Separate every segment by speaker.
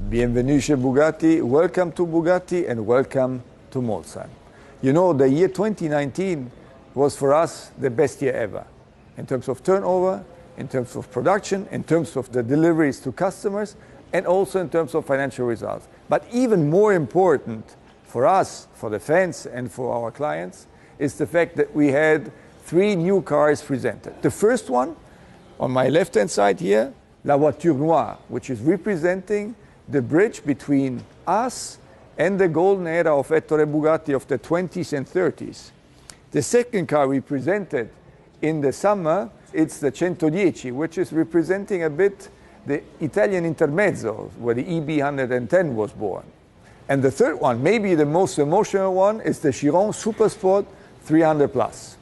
Speaker 1: Bienvenue chez Bugatti, welcome to Bugatti and welcome to Molsheim. You know, the year 2019 was for us the best year ever in terms of turnover, in terms of production, in terms of the deliveries to customers, and also in terms of financial results. But even more important for us, for the fans and for our clients, is the fact that we had 3 new cars presented. The first one, on my left-hand side here, La Voiture Noire, which is representing the bridge between us and the golden era of Ettore Bugatti of the 20s and 30s. The second car we presented in the summer, it's the 110, which is representing a bit the Italian intermezzo, where the EB 110 was born. And the third one, maybe the most emotional one, is the Chiron Supersport 300 Plus.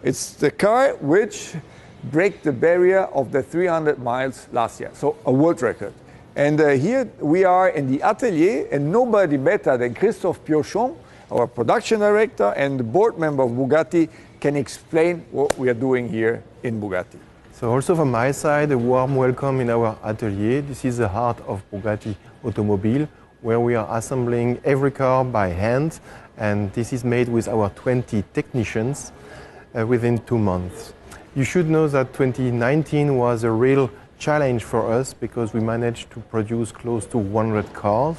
Speaker 1: It's the car which broke the barrier of the 300 miles last year, so a world record. And here we are in the atelier, and nobody better than Christophe Piochon, our production director and board member of Bugatti, can explain what we are doing here in Bugatti.
Speaker 2: So also from my side, a warm welcome in our atelier. This is the heart of Bugatti Automobile, where we are assembling every car by hand, and this is made with our 20 technicians within 2 months. You should know that 2019 was a real challenge for us because we managed to produce close to 100 cars.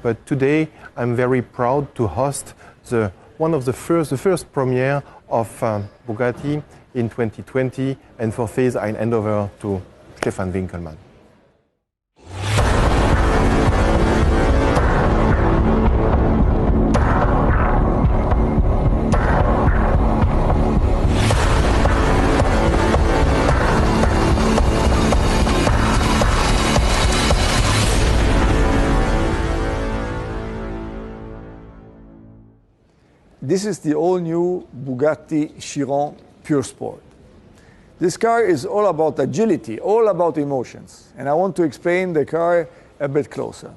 Speaker 2: But today I'm very proud to host the first premiere of Bugatti in 2020, and for this I'll hand over to Stefan Winkelmann.
Speaker 1: This is the all-new Bugatti Chiron Pure Sport. This car is all about agility, all about emotions, and I want to explain the car a bit closer.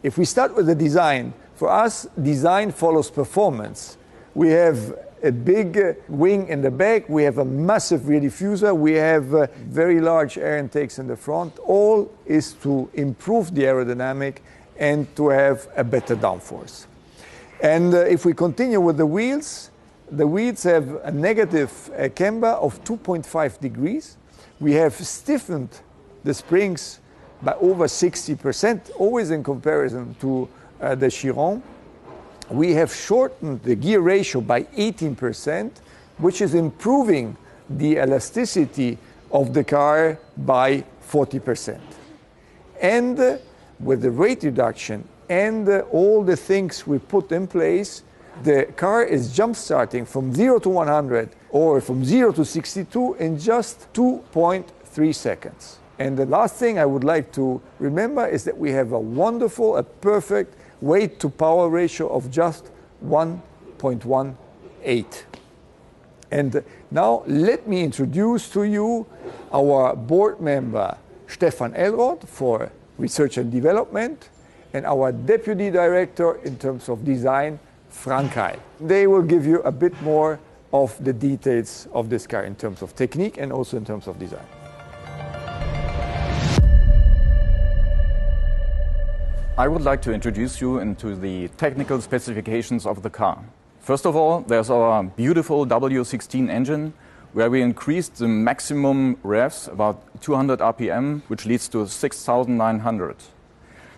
Speaker 1: If we start with the design, for us, design follows performance. We have a big wing in the back, we have a massive rear diffuser, we have very large air intakes in the front. All is to improve the aerodynamic and to have a better downforce. And if we continue with the wheels have a negative camber of 2.5 degrees. We have stiffened the springs by over 60%, always in comparison to the Chiron. We have shortened the gear ratio by 18%, which is improving the elasticity of the car by 40%. And with the weight reduction and all the things we put in place, the car is jump-starting from 0 to 100 or from 0 to 62 in just 2.3 seconds. And the last thing I would like to remember is that we have a perfect weight-to-power ratio of just 1.18. And now let me introduce to you our board member, Stefan Elroth, for research and development, and our deputy director in terms of design, Frank Heil. They will give you a bit more of the details of this car in terms of technique and also in terms of design.
Speaker 3: I would like to introduce you into the technical specifications of the car. First of all, there's our beautiful W16 engine, where we increased the maximum revs, about 200 RPM, which leads to 6,900.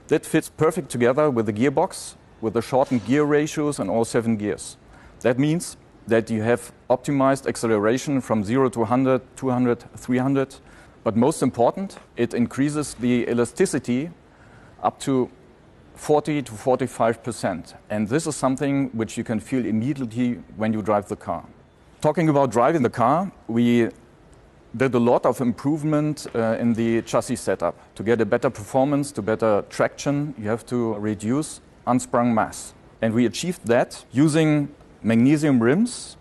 Speaker 3: That fits perfect together with the gearbox, with the shortened gear ratios and all 7 gears. That means that you have optimized acceleration from 0 to 100, 200, 300. But most important, it increases the elasticity up to 40 to 45%. And this is something which you can feel immediately when you drive the car. Talking about driving the car, we did a lot of improvement in the chassis setup. To get a better performance, to better traction, you have to reduce unsprung mass. And we achieved that using magnesium rims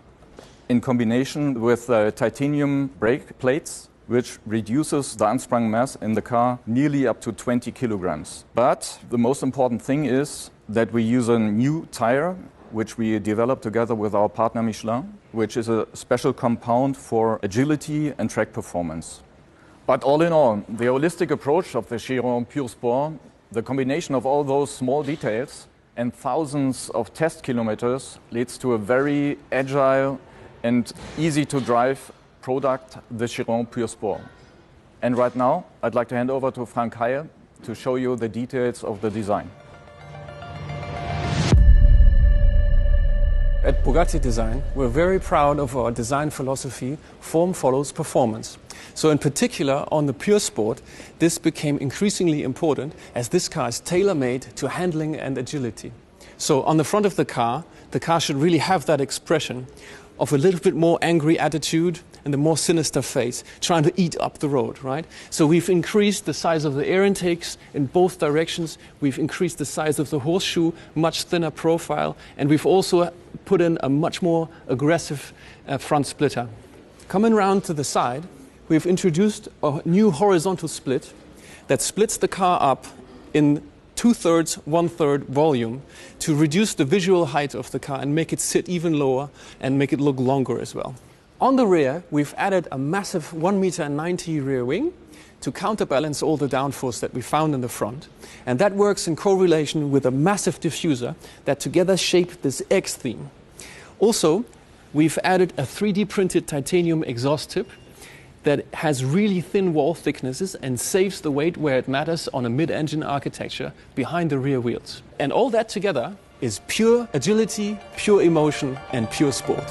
Speaker 3: in combination with titanium brake plates, which reduces the unsprung mass in the car nearly up to 20 kilograms. But the most important thing is that we use a new tire, which we developed together with our partner Michelin, which is a special compound for agility and track performance. But all in all, the holistic approach of the Chiron Pure Sport The combination of all those small details and thousands of test kilometers leads to a very agile and easy to drive product, the Chiron Pure Sport. And right now, I'd like to hand over to Frank Heyer to show you the details of the design.
Speaker 4: At Bugatti Design, we're very proud of our design philosophy, form follows performance. So in particular, on the Pure Sport, this became increasingly important as this car is tailor-made to handling and agility. So on the front of the car should really have that expression of a little bit more angry attitude and a more sinister face, trying to eat up the road, right? So we've increased the size of the air intakes in both directions. We've increased the size of the horseshoe, much thinner profile, and we've also put in a much more aggressive front splitter. Coming round to the side, we've introduced a new horizontal split that splits the car up in 2/3, 1/3 volume to reduce the visual height of the car and make it sit even lower and make it look longer as well. On the rear, we've added a massive 1.90 m rear wing to counterbalance all the downforce that we found in the front. And that works in correlation with a massive diffuser that together shape this X theme. Also, we've added a 3D printed titanium exhaust tip that has really thin wall thicknesses and saves the weight where it matters on a mid-engine architecture behind the rear wheels. And all that together is pure agility, pure emotion, and pure sport.